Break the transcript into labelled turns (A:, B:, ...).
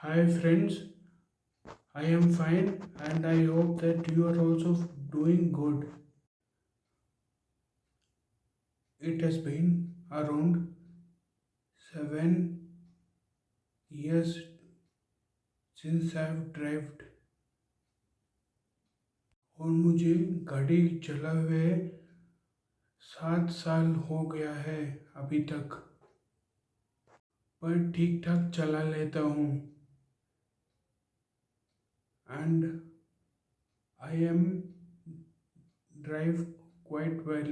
A: Hi friends, I am fine and I hope that you are also doing good. It has been around 7 years since I have driven और मुझे गाड़ी चला हुए 7 साल हो गया है अभी तक, पर ठीक ठाक चला लेता हूँ and I am drive quite well.